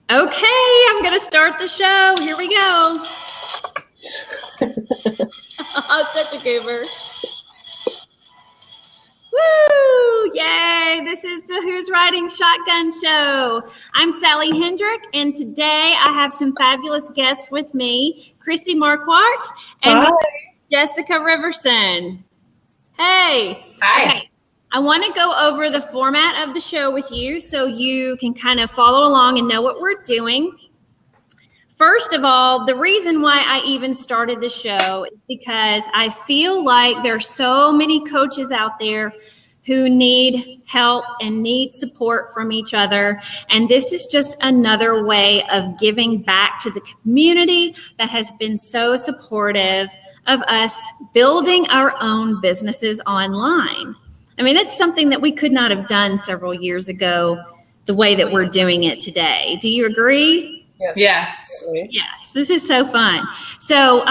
Okay, I'm going to start the show. Here we go. Oh, such a goober. Woo! Yay! This is the Who's Riding Shotgun show. I'm Sally Hendrick, and today I have some fabulous guests with me, Chrissy Marquardt and Jessica Riverson. Hey. Hi. Okay. I want to go over the format of the show with you so you can kind of follow along and know what we're doing. First of all, the reason why I even started the show is because I feel like there's so many coaches out there who need help and need support from each other. And this is just another way of giving back to the community that has been so supportive of us building our own businesses online. I mean, it's something that we could not have done several years ago the way that we're doing it today. Do you agree? Yes. Yes, this is so fun. So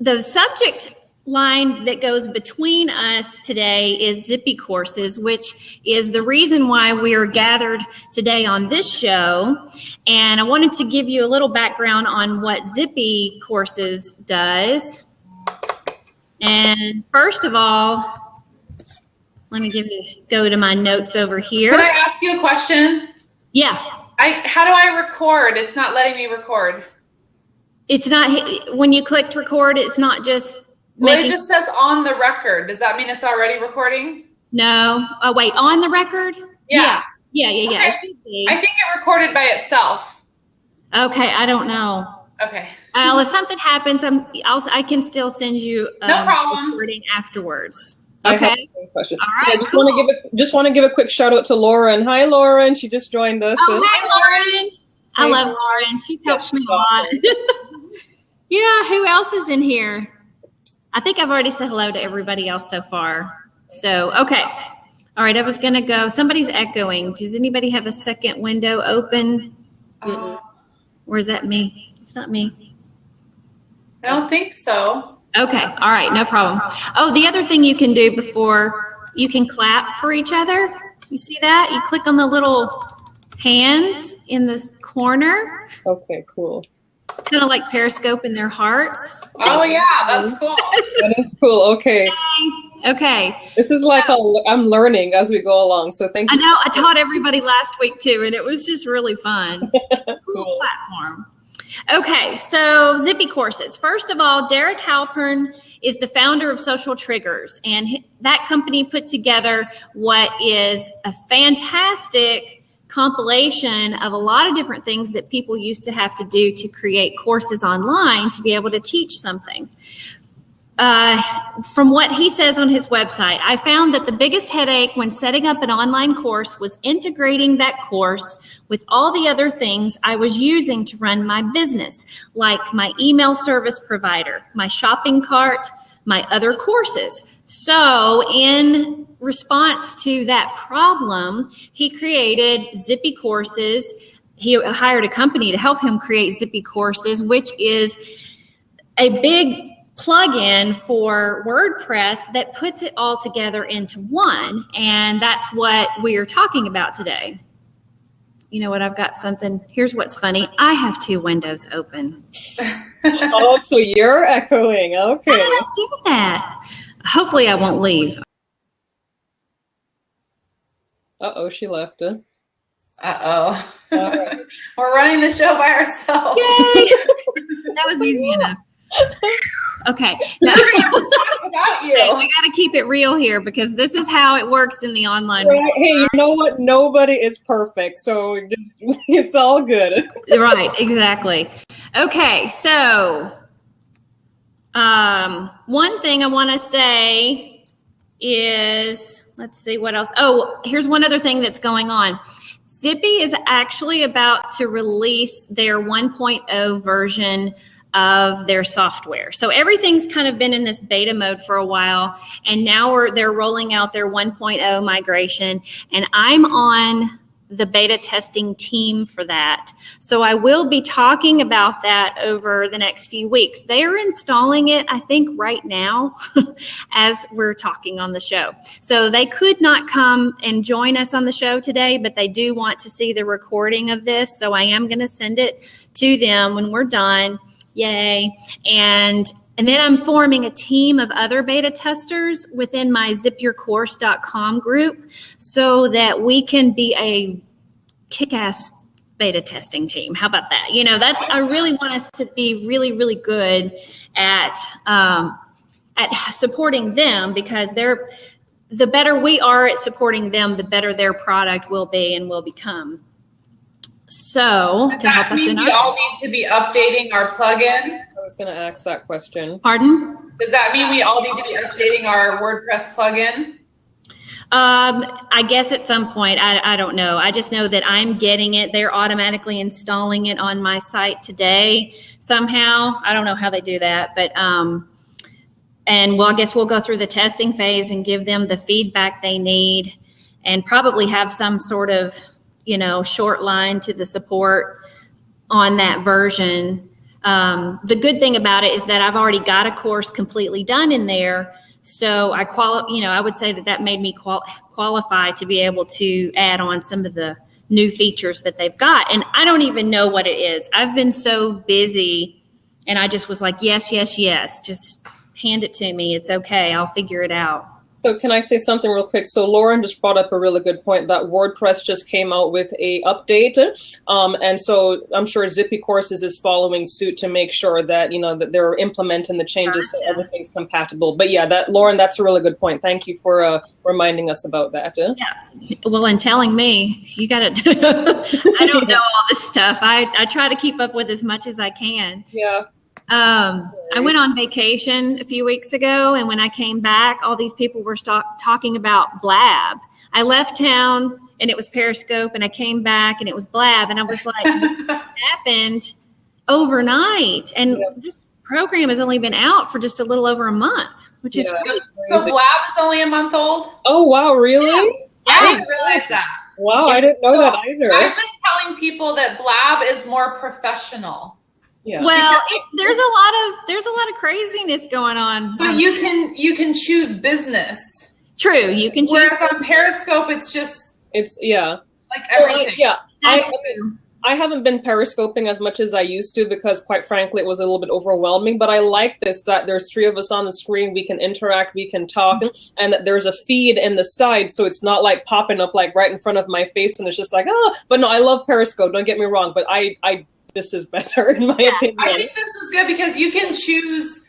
the subject line that goes between us today is Zippy courses, which is the reason why we are gathered today on this show. And I wanted to give you a little background on what Zippy courses does. And first of all, let me go to my notes over here. Can I ask you a question? Yeah. How do I record? It's not letting me record. It's not, when you clicked record, it's not just Well, it just says on the record. Does that mean it's already recording? No. Oh, wait, on the record? Yeah. Yeah. Okay. It should be. I think it recorded by itself. Okay, I don't know. Okay. If something happens, I can still send you no problem. recording afterwards. Okay. I have a question. All So right, I just want to give a quick shout out to Lauren. Hi, Lauren. She just joined us. Oh, hi, Lauren. I love Lauren. She helps me a lot. Yeah, who else is in here? I think I've already said hello to everybody else so far. So, okay. All right, I was going to go. Somebody's echoing. Does anybody have a second window open? Or is that me? It's not me. I don't think so. Okay. All right. No problem. Oh, the other thing you can do before you can clap for each other. You see that? You click on the little hands in this corner. Okay, cool. Kind of like Periscope in their hearts. Oh, yeah. That's cool. That is cool. Okay. Okay. This is like I'm learning as we go along. So thank you. I know. I taught everybody last week too, and it was just really fun. Cool platform. Okay, so Zippy courses. First of all, Derek Halpern is the founder of Social Triggers, and that company put together what is a fantastic compilation of a lot of different things that people used to have to do to create courses online to be able to teach something. From what he says on his website, I found that the biggest headache when setting up an online course was integrating that course with all the other things I was using to run my business, like my email service provider, my shopping cart, my other courses. So in response to that problem, he created Zippy courses. He hired a company to help him create Zippy courses, which is a big plug-in for WordPress that puts it all together into one. And that's what we are talking about today. You know what? I've got something. Here's what's funny. I have two windows open. Oh, so you're echoing. Okay. How did I do that? Hopefully I won't leave. Uh-oh, she left it. Uh-oh. Right. We're running the show by ourselves. Yay! That was easy enough. Okay. No. Without you. We got to keep it real here because this is how it works in the online Right. world. Hey, you know what? Nobody is perfect, so it's all good. Right, exactly. Okay, so one thing I want to say is, let's see what else. Oh, here's one other thing that's going on. Zippy is actually about to release their 1.0 version of their software. So everything's kind of been in this beta mode for a while, and now they're rolling out their 1.0 migration, and I'm on the beta testing team for that. So I will be talking about that over the next few weeks. They are installing it, I think, right now as we're talking on the show. So they could not come and join us on the show today, but they do want to see the recording of this. So I am going to send it to them when we're done. Yay. And then I'm forming a team of other beta testers within my zipyourcourse.com group so that we can be a kick-ass beta testing team. How about that? I really want us to be really, really good at supporting them, because the better we are at supporting them, the better their product will be and will become. So does that mean we all need to be updating our plugin? I was going to ask that question. Pardon? Does that mean we all need to be updating our WordPress plugin? I guess at some point. I don't know. I just know that I'm getting it. They're automatically installing it on my site today somehow. I don't know how they do that, but I guess we'll go through the testing phase and give them the feedback they need, and probably have some sort of short line to the support on that version. The good thing about it is that I've already got a course completely done in there. So I would say that made me qualify to be able to add on some of the new features that they've got. And I don't even know what it is. I've been so busy, and I just was like, yes, yes, yes. Just hand it to me. It's okay. I'll figure it out. So can I say something real quick? So Lauren just brought up a really good point that WordPress just came out with a update. And so I'm sure Zippy Courses is following suit to make sure that, that they're implementing the changes so everything's compatible. But yeah, Lauren, that's a really good point. Thank you for reminding us about that. Yeah. Well, and telling me, you got to, I don't know all this stuff. I try to keep up with as much as I can. Yeah. I went on vacation a few weeks ago, and when I came back, all these people were talking about Blab. I left town and it was Periscope, and I came back and it was Blab, and I was like, what happened overnight? And this program has only been out for just a little over a month, which is crazy. So Blab is only a month old? Oh, wow, really? Yeah. I didn't realize that. Wow, I didn't know that either. I've been telling people that Blab is more professional. Yeah. Well, there's a lot of craziness going on. But you can choose business. True, you can choose. Whereas on Periscope, it's like everything. I haven't been periscoping as much as I used to, because quite frankly, it was a little bit overwhelming. But I like this, that there's 3 of us on the screen. We can interact, we can talk, and that there's a feed in the side, so it's not like popping up like right in front of my face, and it's just like, But no, I love Periscope. Don't get me wrong, but this is better in my opinion. I think this is good because you can choose.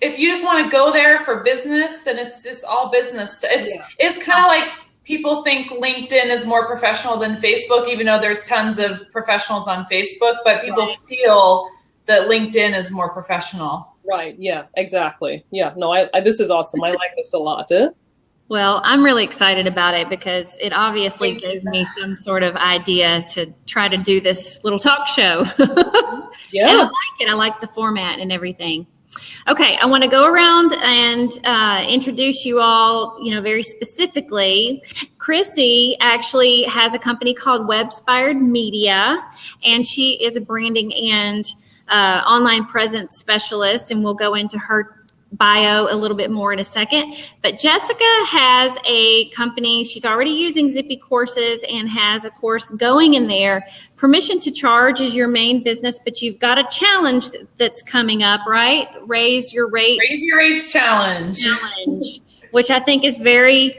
If you just want to go there for business, then it's just all business. It's kind of like people think LinkedIn is more professional than Facebook, even though there's tons of professionals on Facebook, but people feel that LinkedIn is more professional. Right. Yeah, exactly. Yeah, no, this is awesome. I like this a lot. Well, I'm really excited about it because it obviously gives me some sort of idea to try to do this little talk show. Yeah. And I like it. I like the format and everything. Okay, I want to go around and introduce you all, very specifically. Chrissy actually has a company called Webspired Media, and she is a branding and online presence specialist, and we'll go into her bio a little bit more in a second. But Jessica has a company. She's already using Zippy Courses and has a course going in there. Permission to Charge is your main business, but you've got a challenge that's coming up, right? Raise Your Rates. Raise Your Rates challenge, which I think is very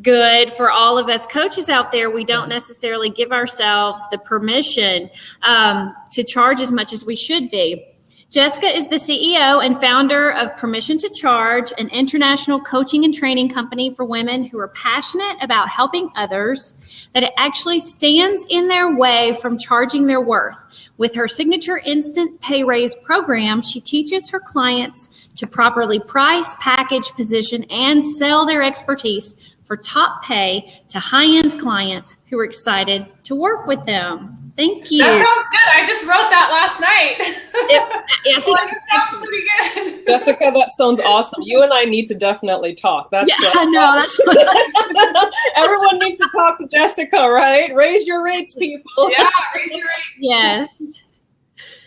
good for all of us coaches out there. We don't necessarily give ourselves the permission to charge as much as we should be. Jessica is the CEO and founder of Permission to Charge, an international coaching and training company for women who are passionate about helping others, that it actually stands in their way from charging their worth. With her signature instant pay raise program, she teaches her clients to properly price, package, position, and sell their expertise for top pay to high-end clients who are excited to work with them. Thank you. That sounds good. I just wrote that last night. I think it sounds pretty good. Jessica, that sounds awesome. You and I need to definitely talk. That's I know. That's what everyone needs to talk to Jessica, right? Raise your rates, people. Yeah, raise your rates. Yes.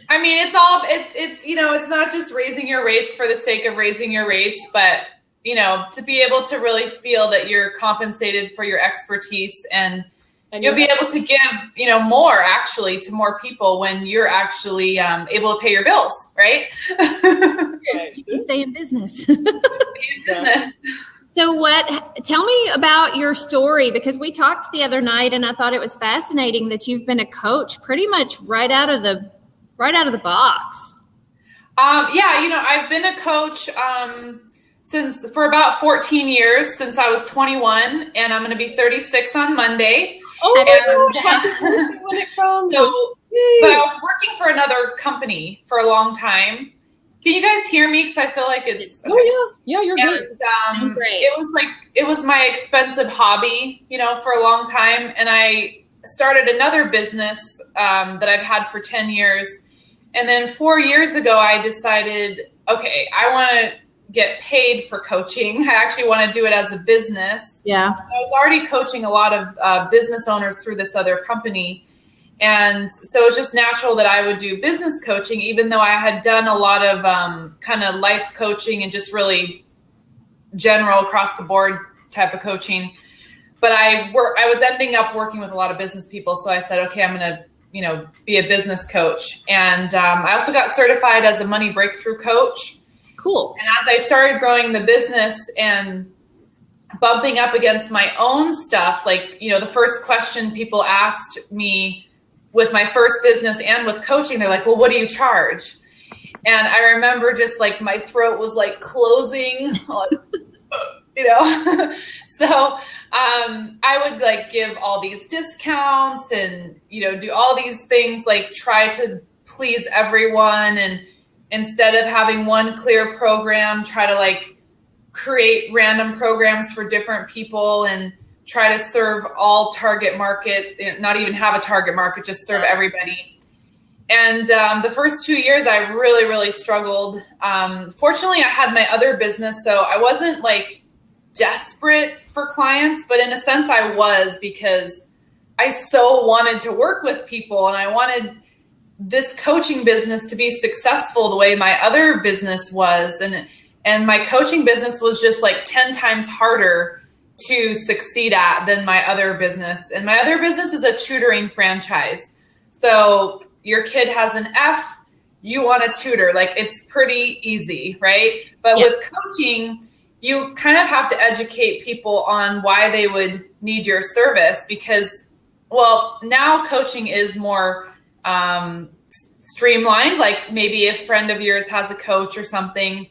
I mean, it's not just raising your rates for the sake of raising your rates, but to be able to really feel that you're compensated for your expertise, and you'll be able to give, more actually to more people when you're actually able to pay your bills, right? You can stay in business. So tell me about your story, because we talked the other night and I thought it was fascinating that you've been a coach pretty much right out of the box. I've been a coach for about 14 years, since I was 21, and I'm going to be 36 on Monday. Oh, but I was working for another company for a long time. Can you guys hear me? Because I feel like it's. Okay. Oh yeah, you're good. Great. It was my expensive hobby, for a long time, and I started another business that I've had for 10 years, and then 4 years ago I decided, okay, I want to get paid for coaching. I actually want to do it as a business. Yeah. I was already coaching a lot of business owners through this other company. And so it's just natural that I would do business coaching, even though I had done a lot of kind of life coaching and just really general across the board type of coaching. But I was ending up working with a lot of business people. So I said, okay, I'm going to, be a business coach. And I also got certified as a money breakthrough coach. Cool. And as I started growing the business and bumping up against my own stuff, like, the first question people asked me with my first business and with coaching, they're like, well, what do you charge? And I remember just like my throat was like closing, So I would like give all these discounts and, do all these things, like try to please everyone. And instead of having one clear program, try to like create random programs for different people and try to serve all target market, not even have a target market, just serve everybody. And the first 2 years I really, really struggled. Fortunately, I had my other business, so I wasn't like desperate for clients, but in a sense I was, because I so wanted to work with people and I wanted this coaching business to be successful the way my other business was. And my coaching business was just like 10 times harder to succeed at than my other business. And my other business is a tutoring franchise. So your kid has an F, you want a tutor. Like, it's pretty easy, right? But with coaching, you kind of have to educate people on why they would need your service, because, well, now coaching is more streamlined. Like maybe a friend of yours has a coach or something.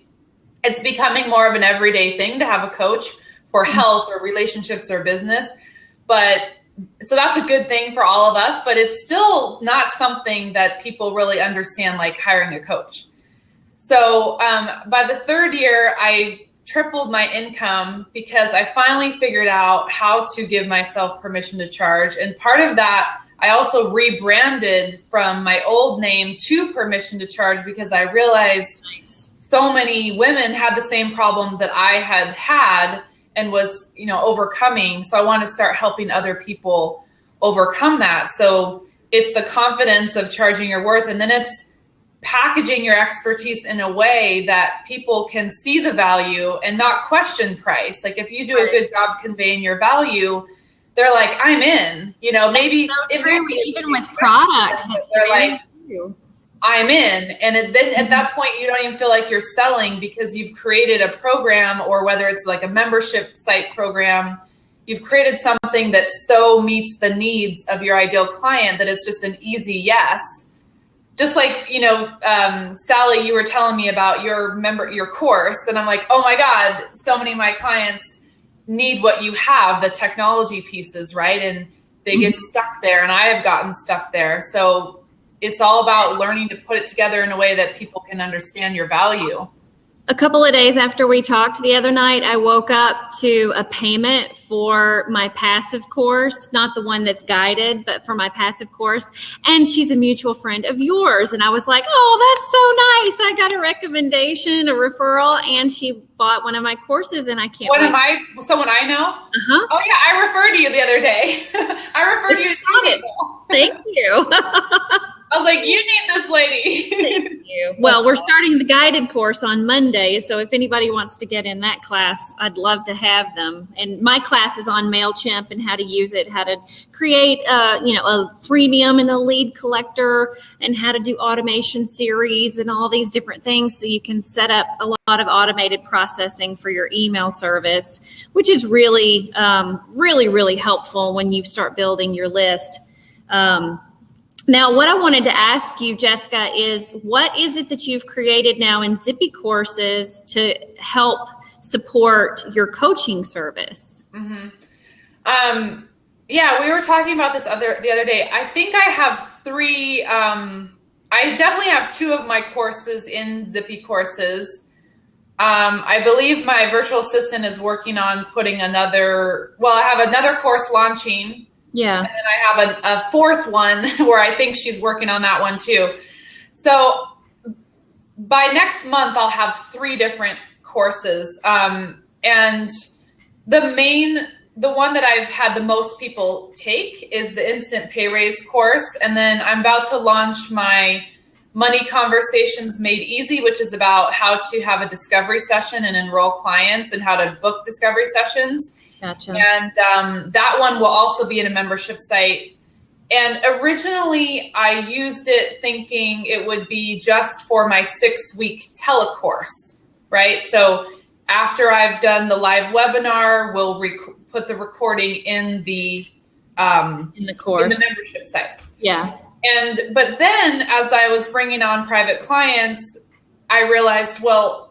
It's becoming more of an everyday thing to have a coach for health or relationships or business. But so that's a good thing for all of us, but it's still not something that people really understand, like hiring a coach. So by the third year, I tripled my income because I finally figured out how to give myself permission to charge. And part of that, I also rebranded from my old name to permission to charge, because I realized so many women had the same problem that I had and was, overcoming. So I want to start helping other people overcome that. So it's the confidence of charging your worth. And then it's packaging your expertise in a way that people can see the value and not question price. Like if you do a good job conveying your value, they're like, I'm in, maybe so true. Even with products, they're like, I'm in. And then at that point, you don't even feel like you're selling, because you've created a program, or whether it's like a membership site program, you've created something that so meets the needs of your ideal client that it's just an easy yes. Just like, Sally, you were telling me about your course, and I'm like, oh my God, so many of my clients need what you have, the technology pieces, right? And they get stuck there, and I have gotten stuck there. So it's all about learning to put it together in a way that people can understand your value. A couple of days after we talked the other night, I woke up to a payment for my passive course, not the one that's guided, but for my passive course. And she's a mutual friend of yours. And I was like, oh, that's so nice. I got a recommendation, a referral, and she bought one of my courses, and I can't wait. Someone I know? Uh-huh. Oh, yeah, I referred to you the other day. I referred you to two people. Thank you. I was like, you need this lady. Thank you. Well, we're starting the guided course on Monday, so if anybody wants to get in that class, I'd love to have them. And my class is on MailChimp and how to use it, how to create a freemium and a lead collector, and how to do automation series and all these different things so you can set up a lot of automated processing for your email service, which is really, really helpful when you start building your list. Now, what I wanted to ask you, Jessica, is what is it that you've created now in Zippy courses to help support your coaching service? Mm-hmm. Yeah, we were talking about this the other day. I think I have 3. I definitely have 2 of my courses in Zippy courses. I believe my virtual assistant is working on putting I have another course launching. Yeah. And then I have a 4th one where I think she's working on that one too. So by next month, I'll have 3 different courses. And the one that I've had the most people take is the Instant Pay Raise course. And then I'm about to launch my Money Conversations Made Easy, which is about how to have a discovery session and enroll clients and how to book discovery sessions. Gotcha. And that one will also be in a membership site. And originally I used it thinking it would be just for my 6-week telecourse, right? So after I've done the live webinar, we'll put the recording in the course, in the membership site. Yeah. But then as I was bringing on private clients, I realized, well,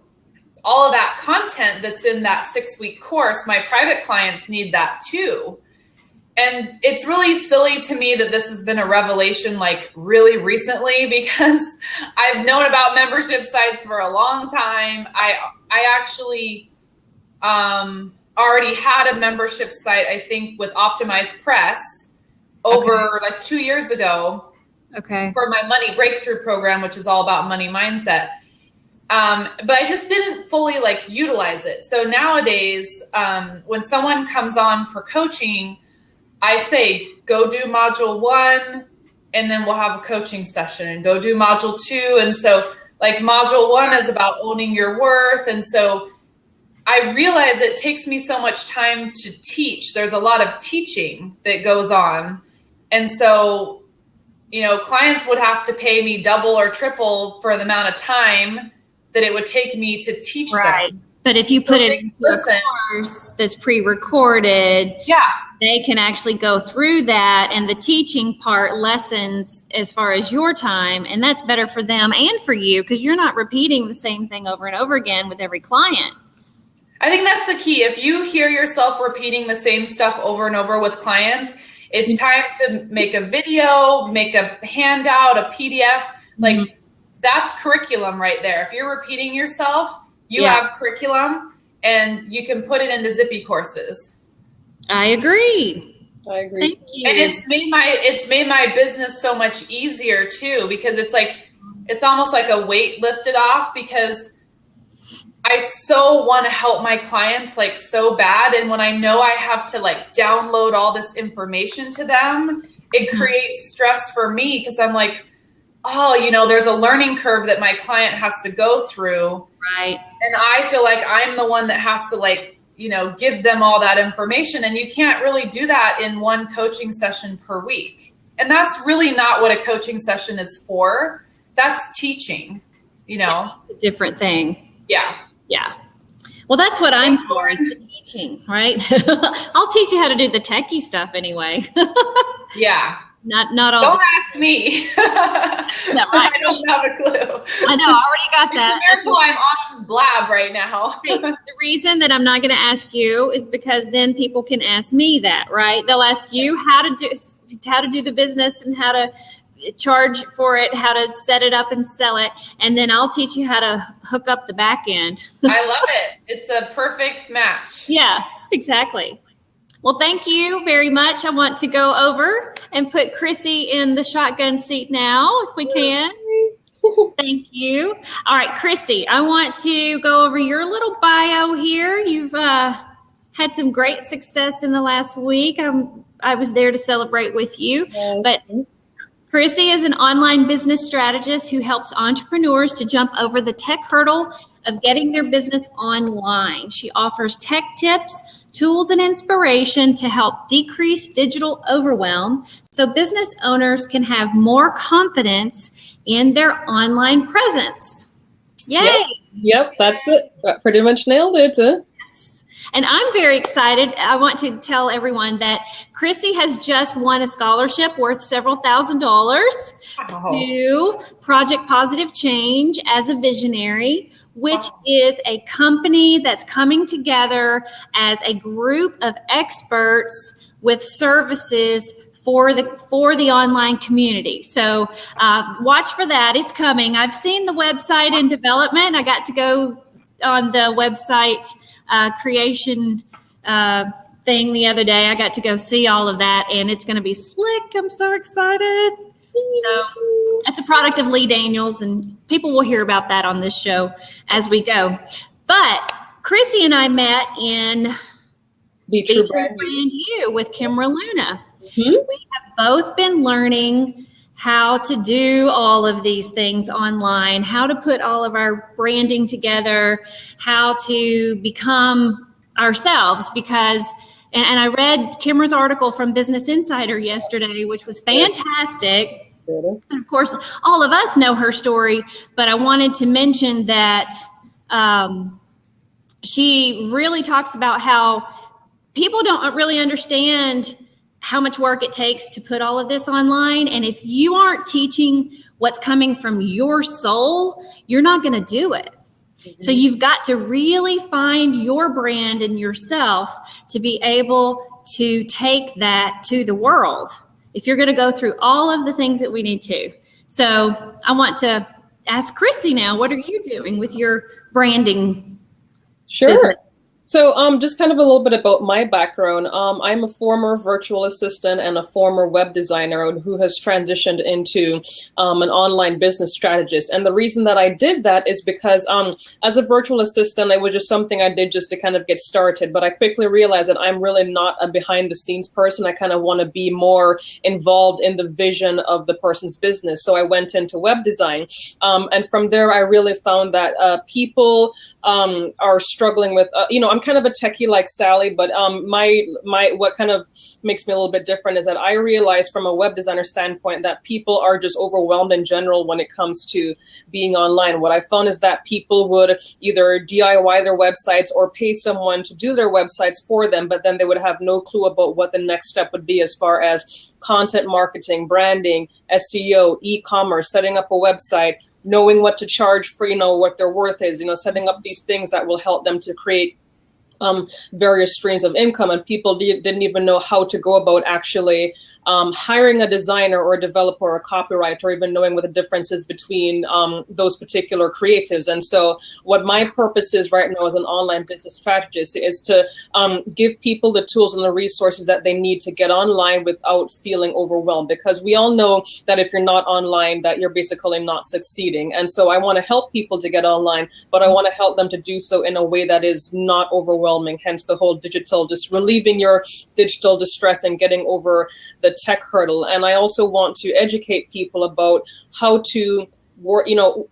all of that content that's in that 6-week course, my private clients need that too. And it's really silly to me that this has been a revelation like really recently, because I've known about membership sites for a long time. I actually already had a membership site, I think, with Optimized Press over like 2 years ago. Okay. For my Money Breakthrough program, which is all about money mindset. But I just didn't fully utilize it. So nowadays, when someone comes on for coaching, I say, go do module 1, and then we'll have a coaching session, and go do module 2. And so module 1 is about owning your worth. And so I realize it takes me so much time to teach. There's a lot of teaching that goes on. And so, clients would have to pay me double or triple for the amount of time that it would take me to teach them. But if you put it into a course that's pre-recorded, they can actually go through that, and the teaching part lessens as far as your time, and that's better for them and for you, because you're not repeating the same thing over and over again with every client. I think that's the key. If you hear yourself repeating the same stuff over and over with clients, it's time to make a video, make a handout, a PDF, that's curriculum right there. If you're repeating yourself, you have curriculum, and you can put it into Zippy courses. I agree. Thank you. And it's made my business so much easier too, because it's almost like a weight lifted off, because I so want to help my clients so bad. And when I know I have to download all this information to them, it creates stress for me, because I'm like, oh, there's a learning curve that my client has to go through. Right. And I feel like I'm the one that has to give them all that information. And you can't really do that in one coaching session per week. And that's really not what a coaching session is for. That's teaching, It's a different thing. Yeah. Yeah. Well, that's what I'm for, is the teaching, right? I'll teach you how to do the techie stuff anyway. Yeah. Not all. Don't ask me. No, I don't have a clue. I know. I already got that. Be careful, I'm on Blab right now. The reason that I'm not going to ask you is because then people can ask me that, right? They'll ask you how to do the business and how to charge for it, how to set it up and sell it, and then I'll teach you how to hook up the back end. I love it. It's a perfect match. Yeah, exactly. Well, thank you very much. I want to go over and put Chrissy in the shotgun seat now, if we can. Thank you. All right, Chrissy, I want to go over your little bio here. You've had some great success in the last week. I was there to celebrate with you. But Chrissy is an online business strategist who helps entrepreneurs to jump over the tech hurdle of getting their business online. She offers tech tips, tools, and inspiration to help decrease digital overwhelm so business owners can have more confidence in their online presence. Yay! Yep, that's it. That pretty much nailed it. And I'm very excited. I want to tell everyone that Chrissy has just won a scholarship worth several $1,000s to Project Positive Change as a visionary, which is a company that's coming together as a group of experts with services for the online community. So watch for that. It's coming. I've seen the website in development. I got to go on the website creation thing the other day. I got to go see all of that, and it's going to be slick. I'm so excited. So that's a product of Lee Daniels, and people will hear about that on this show as we go. But Chrissy and I met in Be True Brand You with Kimra Luna. We have both been learning how to do all of these things online, how to put all of our branding together, how to become ourselves, because, and I read Kimra's article from Business Insider yesterday, which was fantastic. And of course, all of us know her story, but I wanted to mention that she really talks about how people don't really understand how much work it takes to put all of this online. And if you aren't teaching what's coming from your soul, you're not going to do it. So you've got to really find your brand and yourself to be able to take that to the world if you're going to go through all of the things that we need to. So I want to ask Chrissy now, what are you doing with your branding business? So just kind of a little bit about my background. I'm a former virtual assistant and a former web designer who has transitioned into an online business strategist. And the reason that I did that is because as a virtual assistant, it was just something I did just to kind of get started. But I quickly realized that I'm really not a behind the scenes person. I kind of want to be more involved in the vision of the person's business. So I went into web design. And from there, I really found that people are struggling with, I'm kind of a techie like Sally, but my what kind of makes me a little bit different is that I realize from a web designer standpoint that people are just overwhelmed in general when it comes to being online. What I found is that people would either DIY their websites or pay someone to do their websites for them, but then they would have no clue about what the next step would be as far as content marketing, branding, SEO, e-commerce, setting up a website, knowing what to charge for, what their worth is, setting up these things that will help them to create various streams of income. And people didn't even know how to go about actually hiring a designer or a developer or a copywriter, or even knowing what the difference is between those particular creatives. And so what my purpose is right now as an online business strategist is to give people the tools and the resources that they need to get online without feeling overwhelmed, because we all know that if you're not online, that you're basically not succeeding. And so I want to help people to get online, but I want to help them to do so in a way that is not overwhelming, hence the whole digital, just relieving your digital distress and getting over the tech hurdle. And I also want to educate people about how to work,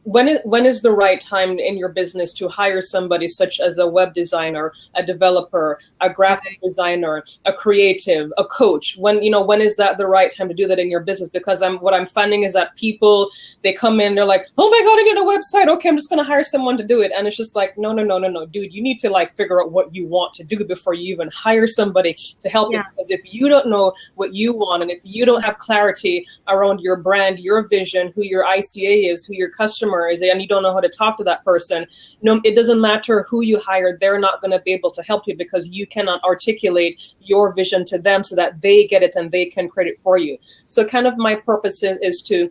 when is the right time in your business to hire somebody such as a web designer, a developer, a graphic designer, a creative, a coach. When is that the right time to do that in your business? Because what I'm finding is that people, they come in, they're like, oh my God, I need a website. Okay, I'm just going to hire someone to do it. And it's just like, no, dude, you need to figure out what you want to do before you even hire somebody to help you. Because if you don't know what you want, and if you don't have clarity around your brand, your vision, who your ICA is, is, who your customer is, and you don't know how to talk to that person, it doesn't matter who you hire, they're not going to be able to help you because you cannot articulate your vision to them so that they get it and they can create it for you. So kind of my purpose is to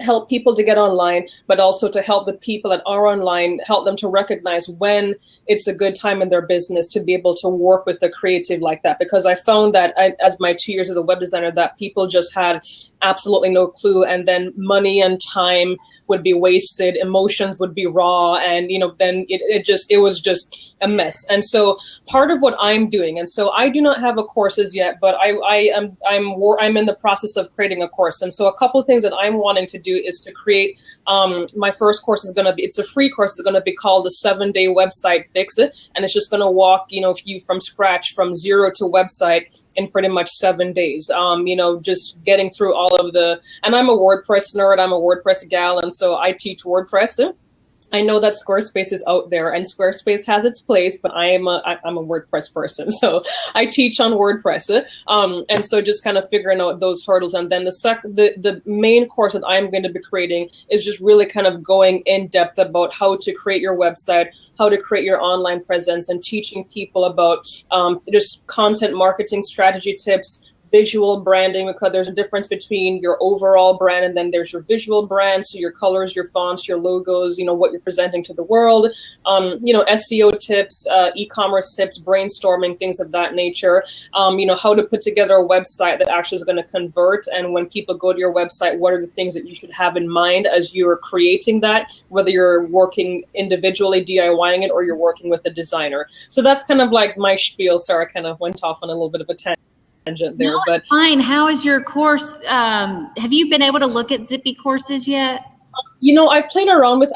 help people to get online, but also to help the people that are online, help them to recognize when it's a good time in their business to be able to work with a creative like that. Because I found that as my 2 years as a web designer, that people just had absolutely no clue, and then money and time would be wasted, emotions would be raw, and then it was just a mess. And so part of what I'm doing, and so I do not have a courses yet, but I'm in the process of creating a course. And so a couple of things that I'm wanting to do is to create my first course is going to be, it's a free course, it's going to be called the 7-Day Website Fix It, and it's just going to walk you from scratch, from zero to website in pretty much 7 days. Just getting through all of and I'm a WordPress nerd, I'm a WordPress gal, and so I teach WordPress. I know that Squarespace is out there and Squarespace has its place, but I'm a WordPress person. So I teach on WordPress. And so just kind of figuring out those hurdles. And then the main course that I'm going to be creating is just really kind of going in depth about how to create your website, how to create your online presence, and teaching people about just content marketing strategy tips, visual branding, because there's a difference between your overall brand and then there's your visual brand. So your colors, your fonts, your logos, what you're presenting to the world, SEO tips, e-commerce tips, brainstorming, things of that nature, how to put together a website that actually is going to convert. And when people go to your website, what are the things that you should have in mind as you're creating that, whether you're working individually, DIYing it, or you're working with a designer. So that's kind of like my spiel. Sorry, I kind of went off on a little bit of a tangent there, no, but fine. How is your course? Have you been able to look at Zippy courses yet? I played around with,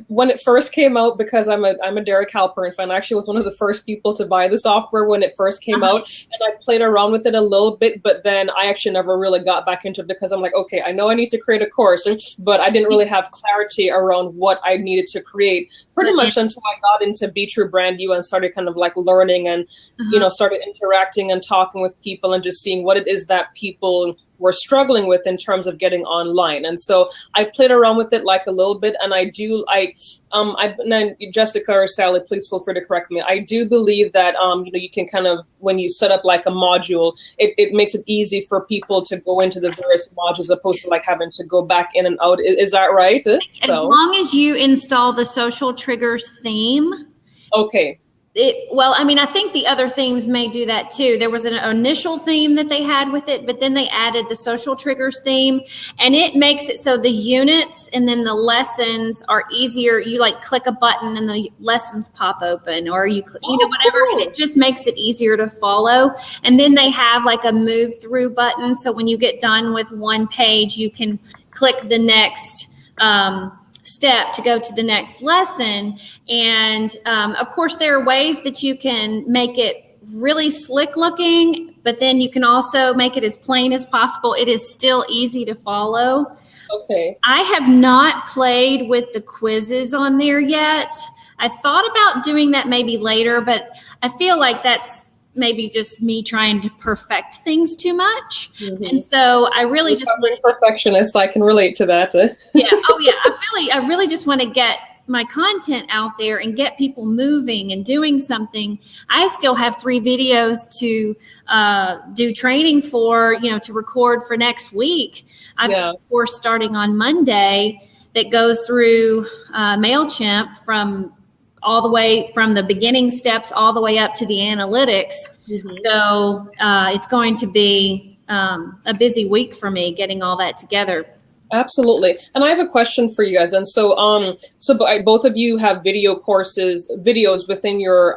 when it first came out, because I'm a Derek Halpern fan, I actually was one of the first people to buy the software when it first came out, and I played around with it a little bit, but then I actually never really got back into it because I'm like, okay, I know I need to create a course, but I didn't really have clarity around what I needed to create pretty much until I got into Be True Brand You and started kind of like learning and, started interacting and talking with people and just seeing what it is that people were struggling with in terms of getting online. And so I played around with it like a little bit, and then Jessica or Sally, please feel free to correct me. I do believe that, you can kind of, when you set up like a module, it makes it easy for people to go into the various modules as opposed to like having to go back in and out. Is that right? As long as you install the Social Triggers theme. Okay. I think the other themes may do that too. There was an initial theme that they had with it, but then they added the Social Triggers theme, and it makes it so the units and then the lessons are easier. You like click a button and the lessons pop open, or you whatever, and it just makes it easier to follow. And then they have like a move through button, so when you get done with one page, you can click the next step to go to the next lesson. And of course, there are ways that you can make it really slick looking, but then you can also make it as plain as possible. It is still easy to follow. Okay. I have not played with the quizzes on there yet. I thought about doing that maybe later, but I feel like that's maybe just me trying to perfect things too much. Mm-hmm. And so I really just perfectionist. I can relate to that. Yeah. Oh yeah. I really just want to get my content out there and get people moving and doing something. I still have 3 videos to do training for, to record for next week. I've got a course starting on Monday that goes through MailChimp from all the way from the beginning steps all the way up to the analytics. Mm-hmm. So it's going to be a busy week for me getting all that together. Absolutely. And I have a question for you guys. And so both of you have videos within your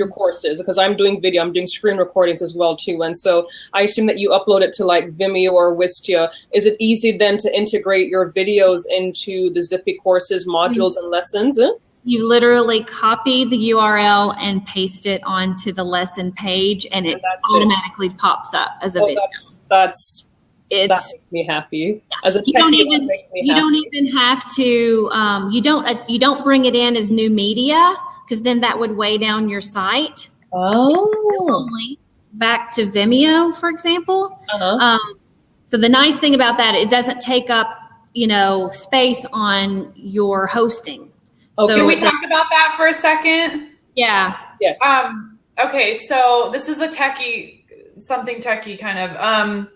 courses, because I'm doing video, I'm doing screen recordings as well too. And so I assume that you upload it to like Vimeo or Wistia. Is it easy then to integrate your videos into the Zippy courses, modules, and lessons? You literally copy the URL and paste it onto the lesson page, and it automatically pops up as a video. That makes me happy. As a you don't even have to. You don't bring it in as new media, because then that would weigh down your site. Only back to Vimeo, for example. So the nice thing about that, it doesn't take up space on your hosting. Okay. Can we talk about that for a second? Yeah. Yes. Okay, so this is something techie kind of.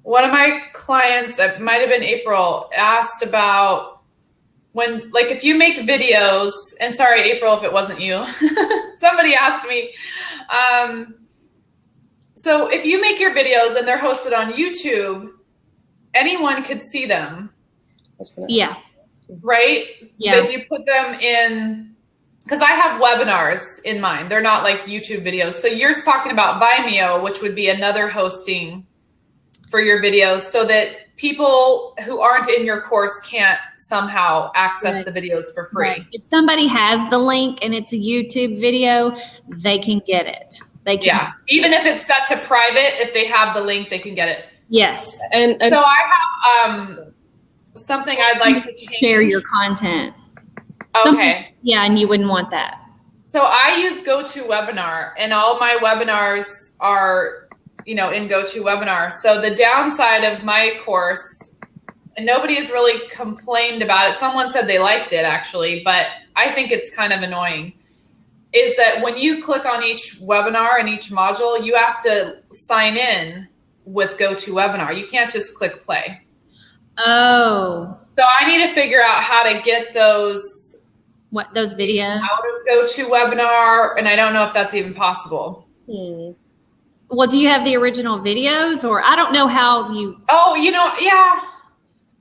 One of my clients, it might have been April, asked about when, like, if you make videos, and sorry, April, if it wasn't you, somebody asked me. So if you make your videos and they're hosted on YouTube, anyone could see them. Yeah. Right? Yeah. But if you put them in, because I have webinars in mind. They're not like YouTube videos. So you're talking about Vimeo, which would be another hosting for your videos so that people who aren't in your course can't somehow access the videos for free. Right. If somebody has the link and it's a YouTube video, they can get it. They can. Yeah. Even if it's set to private, if they have the link, they can get it. Yes. And so I have something I'd like to change. Share your content. Okay. Yeah, and you wouldn't want that. So I use GoToWebinar, and all my webinars are, in GoToWebinar. So the downside of my course, and nobody has really complained about it. Someone said they liked it actually, but I think it's kind of annoying, is that when you click on each webinar and each module, you have to sign in with GoToWebinar. You can't just click play. Oh. So I need to figure out how to get those videos out of GoToWebinar, and I don't know if that's even possible. Well, do you have the original videos, or I don't know how you? Oh, yeah.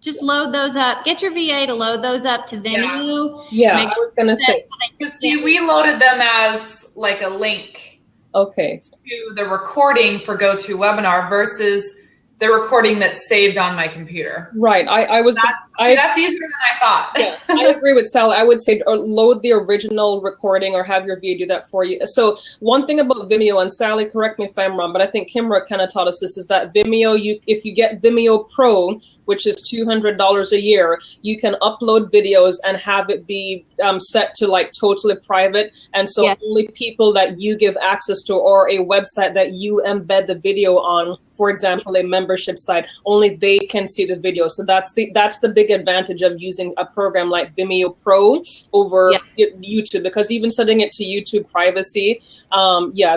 Just load those up. Get your VA to load those up to Vimeo. Yeah, I was gonna say. Because we loaded them as like a link. Okay. To the recording for GoToWebinar versus the recording that's saved on my computer. Right. That's easier than I thought. Yeah, I agree with Sally. I would say load the original recording or have your VA do that for you. So one thing about Vimeo, and Sally, correct me if I'm wrong, but I think Kimra kind of taught us this, is that Vimeo, if you get Vimeo Pro, which is $200 a year, you can upload videos and have it be set to like totally private. And so only people that you give access to, or a website that you embed the video on, for example, a membership site, only they can see the video. So that's the big advantage of using a program like Vimeo Pro over YouTube, because even setting it to YouTube privacy,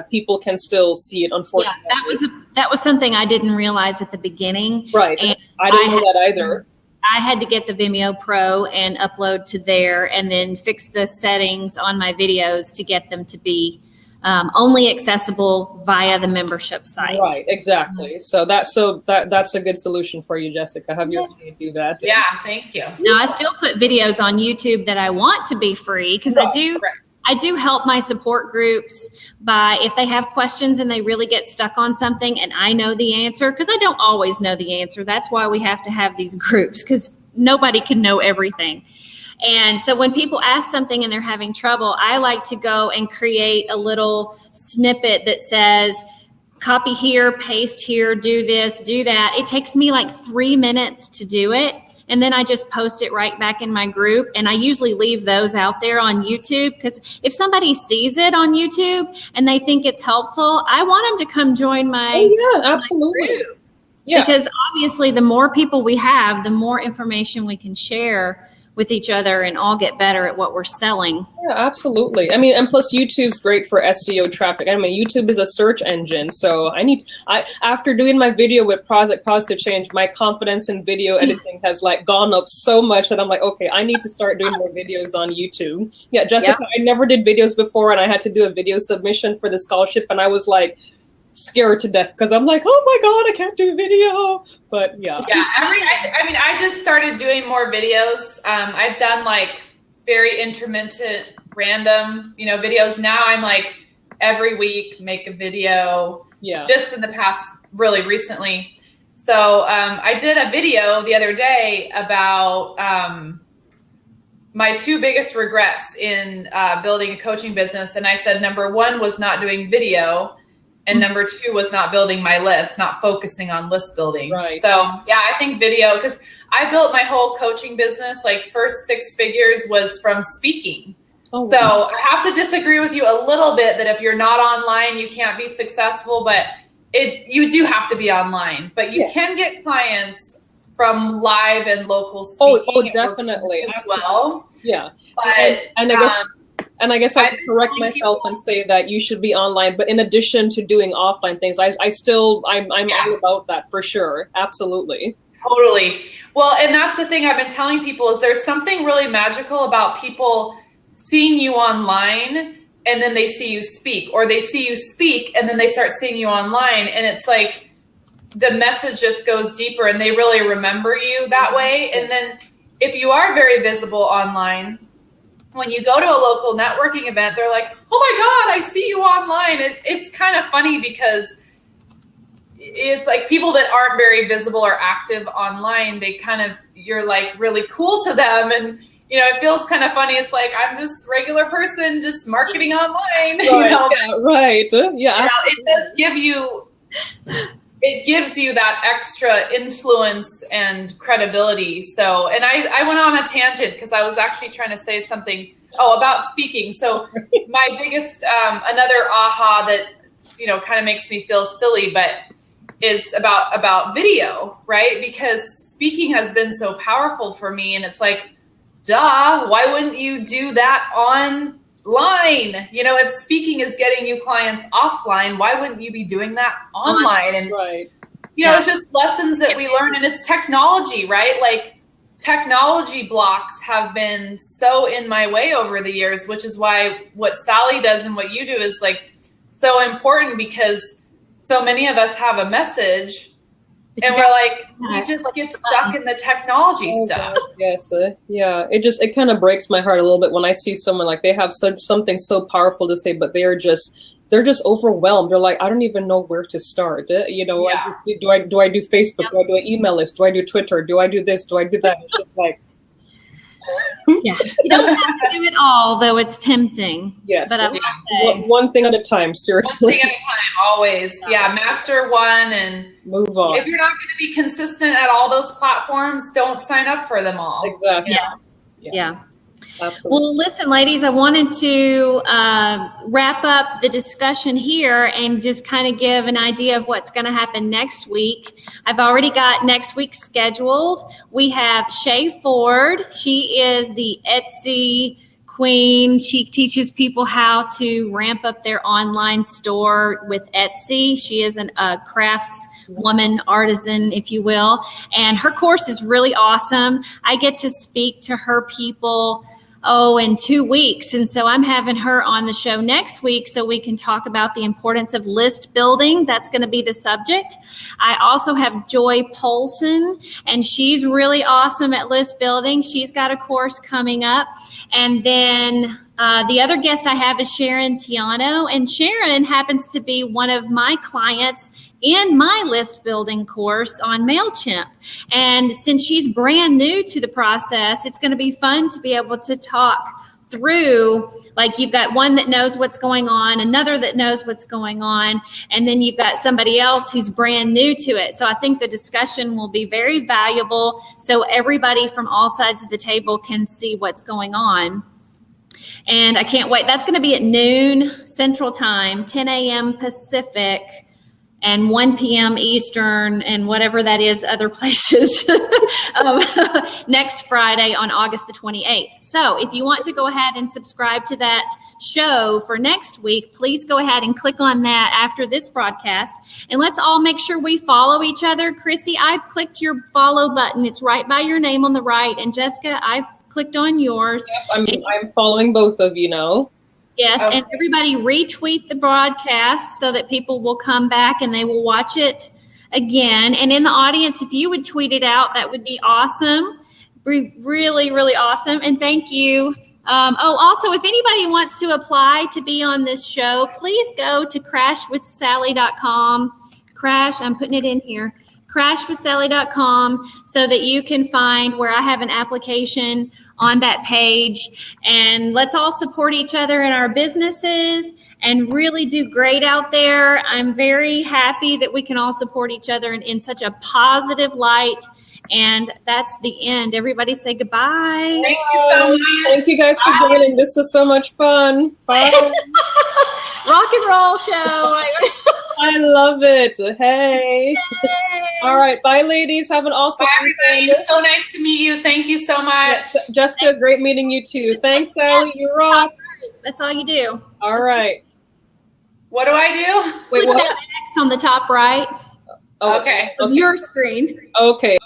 people can still see it, unfortunately. Yeah, that was something I didn't realize at the beginning. Right. And I didn't know that either. I had to get the Vimeo Pro and upload to there, and then fix the settings on my videos to get them to be only accessible via the membership site. Right, exactly. So that's a good solution for you, Jessica. Have your VA do that. Yeah, thank you. Now I still put videos on YouTube that I want to be free, because I do help my support groups by, if they have questions and they really get stuck on something and I know the answer, because I don't always know the answer. That's why we have to have these groups, because nobody can know everything. And so when people ask something and they're having trouble, I like to go and create a little snippet that says, copy here, paste here, do this, do that. It takes me like 3 minutes to do it. And then I just post it right back in my group. And I usually leave those out there on YouTube, because if somebody sees it on YouTube and they think it's helpful, I want them to come join my, absolutely. my group. Yeah. Because obviously the more people we have, the more information we can share with each other and all get better at what we're selling. Yeah, absolutely. I mean, and plus YouTube's great for SEO traffic. I mean, YouTube is a search engine. So after doing my video with Project Positive Change, my confidence in video editing has like gone up so much that I'm like, okay, I need to start doing more videos on YouTube. Yeah, Jessica, I never did videos before, and I had to do a video submission for the scholarship, and I was like scared to death, because I'm like, oh my God, I can't do video. But I just started doing more videos. I've done like very intermittent, random, videos. Now I'm like every week make a video. Yeah. Just in the past, really recently. So I did a video the other day about my 2 biggest regrets in building a coaching business, and I said number 1 was not doing video. And number 2 was not building my list, not focusing on list building. Right. So I think video, because I built my whole coaching business, like first 6 figures was from speaking. Oh, so wow. I have to disagree with you a little bit that if you're not online, you can't be successful, but you do have to be online, but you can get clients from live and local speaking. Oh, definitely. Really well. Yeah. But, and I guess I can correct myself and say that you should be online, but in addition to doing offline things, I'm all about that for sure. Absolutely. Totally. Well, and that's the thing I've been telling people is there's something really magical about people seeing you online and then they see you speak, or they see you speak and then they start seeing you online. And it's like the message just goes deeper and they really remember you that way. And then if you are very visible online, when you go to a local networking event, they're like, oh my God, I see you online. It's kind of funny because it's like people that aren't very visible or active online, you're like really cool to them. And, you know, it feels kind of funny. It's like, I'm just a regular person, just marketing online. Right, you know? Yeah, right. Yeah. You know, it gives you that extra influence and credibility. So, and I went on a tangent because I was actually trying to say something, about speaking. So my biggest, another aha that, you know, kind of makes me feel silly, but is about video, right? Because speaking has been so powerful for me. And it's like, duh, why wouldn't you do that online? You know, if speaking is getting you clients offline, why wouldn't you be doing that online? And, right. You know, it's just lessons that we learn, and it's technology, right? Like technology blocks have been so in my way over the years, which is why what Sally does and what you do is like so important, because so many of us have a message and we're like, we just get stuck in the technology stuff. Yes. Yeah. It kind of breaks my heart a little bit when I see someone like they have something so powerful to say, but they're just overwhelmed. They're like, I don't even know where to start. You know, Yeah. do I do Facebook? Do I do an email list? Do I do Twitter? Do I do this? Do I do that? It's just like, yeah, you don't have to do it all, though it's tempting. Yes. But I will say, one thing at a time, seriously. One thing at a time, always. Yeah, master one and move on. If you're not going to be consistent at all those platforms, don't sign up for them all. Exactly. Yeah. Absolutely. Well, listen, ladies, I wanted to wrap up the discussion here and just kind of give an idea of what's going to happen next week. I've already got next week scheduled. We have Shay Ford. She is the Etsy queen. She teaches people how to ramp up their online store with Etsy. She is a craftswoman, artisan, if you will. And her course is really awesome. I get to speak to her people in 2 weeks. And so I'm having her on the show next week so we can talk about the importance of list building. That's going to be the subject. I also have Joy Polson, and she's really awesome at list building. She's got a course coming up. And then the other guest I have is Sharon Tiano, and Sharon happens to be one of my clients in my list building course on MailChimp. And since she's brand new to the process, it's going to be fun to be able to talk through, like you've got one that knows what's going on, another that knows what's going on, and then you've got somebody else who's brand new to it. So I think the discussion will be very valuable so everybody from all sides of the table can see what's going on. And I can't wait. That's going to be at noon Central Time, 10 a.m. Pacific, and 1 p.m. Eastern, and whatever that is, other places, next Friday on August the 28th. So if you want to go ahead and subscribe to that show for next week, please go ahead and click on that after this broadcast. And let's all make sure we follow each other. Chrissy, I clicked your follow button. It's right by your name on the right. And Jessica, I've clicked on yours. Yep, I'm following both of you now. Yes, okay. And everybody retweet the broadcast so that people will come back and they will watch it again. And in the audience, if you would tweet it out, that would be awesome. Really, really awesome. And thank you. Also, if anybody wants to apply to be on this show, please go to crashwithsally.com. I'm putting it in here. crashwithsally.com so that you can find where I have an application on that page. And let's all support each other in our businesses and really do great out there. I'm very happy that we can all support each other in such a positive light. And that's the end. Everybody say goodbye. Thank you so much. Thank you guys for joining. This was so much fun. Bye. Rock and roll show. I love it. Hey. All right. Bye, ladies. Have an awesome Bye, everybody. weekend. So nice to meet you. Thank you so much. Jessica, great meeting you too. Thanks, Sally. You rock. That's all you do. All right. What do I do? Wait, Click what? that X on the top right Oh, Okay. of your screen. Okay.